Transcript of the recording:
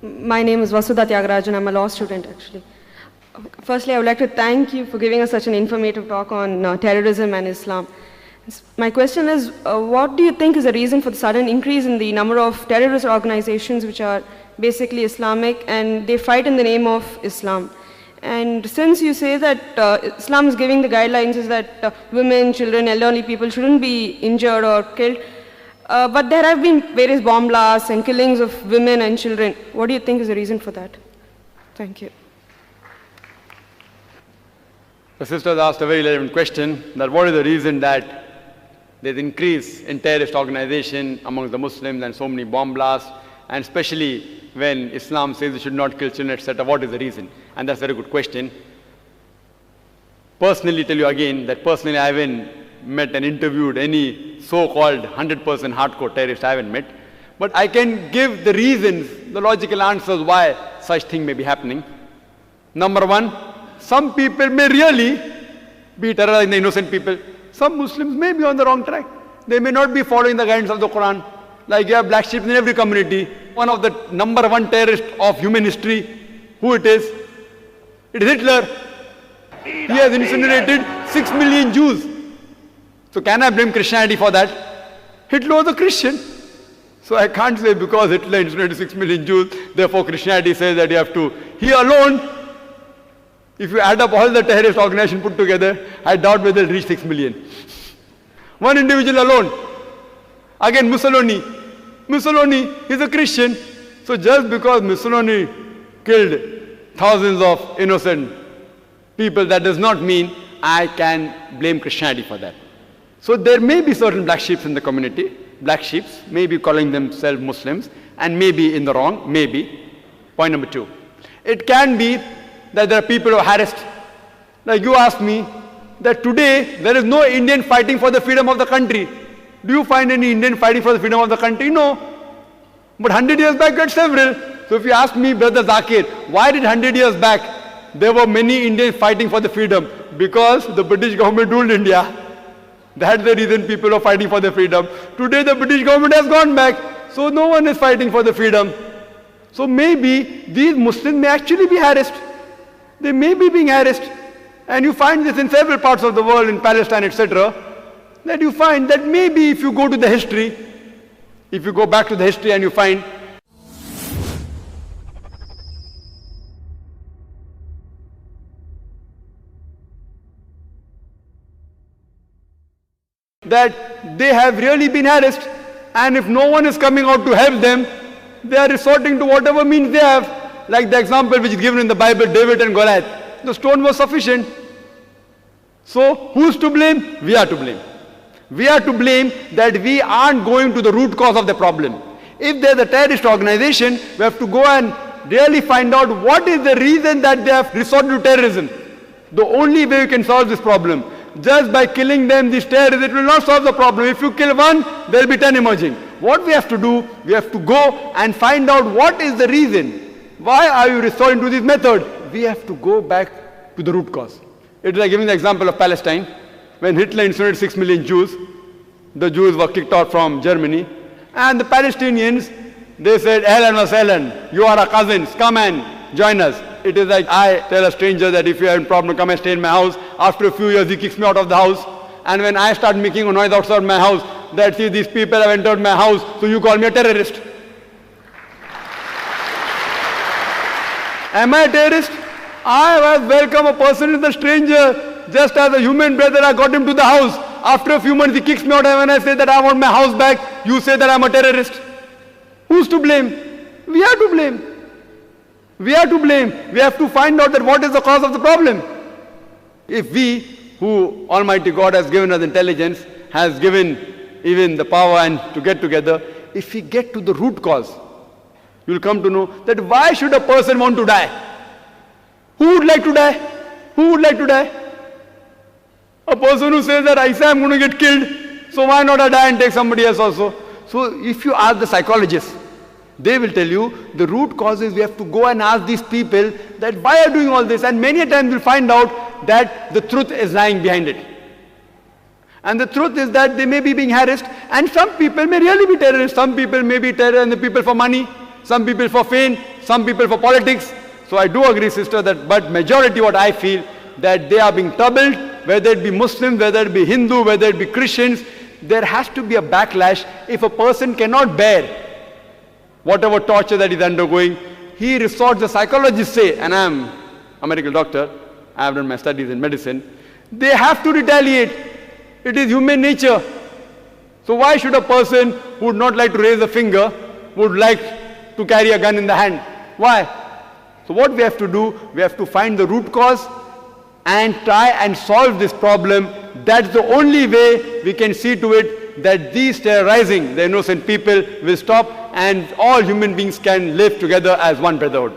My name is Vasudha Tyagarajan. I'm a law student, actually. Firstly, I would like to thank you for giving us such an informative talk on terrorism and Islam. My question is, what do you think is the reason for the sudden increase in the number of terrorist organizations which are basically Islamic and they fight in the name of Islam? And since you say that Islam is giving the guidelines is that women, children, elderly people shouldn't be injured or killed, but there have been various bomb blasts and killings of women and children. What do you think is the reason for that? Thank you. The sisters asked a very relevant question, that what is the reason that there's increase in terrorist organization among the Muslims and so many bomb blasts, and especially when Islam says you should not kill children, etc. What is the reason? And that's a very good question. Personally, tell you again that personally I haven't met and interviewed any so-called 100% hardcore terrorist. I haven't met. But I can give the reasons, the logical answers why such thing may be happening. Number one, some people may really be terrorizing the innocent people. Some Muslims may be on the wrong track. They may not be following the guidance of the Quran. Like you have black sheep in every community. One of the number one terrorists of human history, who it is? It is Hitler. He has incinerated 6 million Jews. So can I blame Christianity for that? Hitler was a Christian. So I can't say because Hitler incinerated 6 million Jews, therefore Christianity says that you have to. He alone, if you add up all the terrorist organizations put together, I doubt whether they'll reach 6 million. One individual alone. Again, Mussolini. Mussolini is a Christian. So just because Mussolini killed thousands of innocent people, that does not mean I can blame Christianity for that. So there may be certain black sheep in the community. Black sheep may be calling themselves Muslims and may be in the wrong, maybe. Point number two. It can be that there are people who are harassed. Like you asked me that today there is no Indian fighting for the freedom of the country. Do you find any Indian fighting for the freedom of the country? No. But 100 years back you had several. So if you ask me, Brother Zakir, why did 100 years back there were many Indians fighting for the freedom? Because the British government ruled India. That's the reason people are fighting for their freedom. Today the British government has gone back, so no one is fighting for the freedom. So maybe these Muslims may actually be harassed. They may be being harassed. And you find this in several parts of the world, in Palestine, etc. That you find that maybe if you go to the history, if you go back to the history and you find that they have really been harassed, and if no one is coming out to help them, they are resorting to whatever means they have. Like the example which is given in the Bible, David and Goliath. The stone was sufficient. So who's to blame? We are to blame. We are to blame that we aren't going to the root cause of the problem. If there's a terrorist organization, we have to go and really find out what is the reason that they have resorted to terrorism. The only way we can solve this problem. Just by killing them, these terrorists, it will not solve the problem. If you kill one, there will be 10 emerging. What we have to do, we have to go and find out what is the reason. Why are you resorting to this method? We have to go back to the root cause. It is like giving the example of Palestine. When Hitler incinerated 6 million Jews, the Jews were kicked out from Germany. And the Palestinians, they said, Ahlan wa sahlan, you are our cousins, come and join us. It is like I tell a stranger that if you have a problem, come and stay in my house. After a few years, he kicks me out of the house. And when I start making a noise outside my house, that see, these people have entered my house, so you call me a terrorist. Am I a terrorist? I have welcomed a person as a stranger, just as a human brother. I got him to the house. After a few months, he kicks me out, and when I say that I want my house back, you say that I'm a terrorist. Who's to blame? We are to blame. We are to blame. We have to find out that what is the cause of the problem. If we, who Almighty God has given us intelligence, has given even the power and to get together, if we get to the root cause, you will come to know that why should a person want to die? Who would like to die? Who would like to die? A person who says that I say I'm going to get killed, so why not I die and take somebody else also? So if you ask the psychologists, they will tell you the root cause is we have to go and ask these people that why are you doing all this, and many a times we'll find out that the truth is lying behind it. And the truth is that they may be being harassed, and some people may really be terrorists. Some people may be terrorists and the people for money, some people for fame, some people for politics. So I do agree, sister, that but majority what I feel, that they are being troubled, whether it be Muslims, whether it be Hindu, whether it be Christians, there has to be a backlash. If a person cannot bear whatever torture that is undergoing, he resorts, the psychologists say, and I am a medical doctor, I have done my studies in medicine, they have to retaliate. It is human nature. So why should a person who would not like to raise a finger, would like to carry a gun in the hand? Why? So what we have to do, we have to find the root cause and try and solve this problem. That's the only way we can see to it that these terrorizing the innocent people will stop and all human beings can live together as one brotherhood.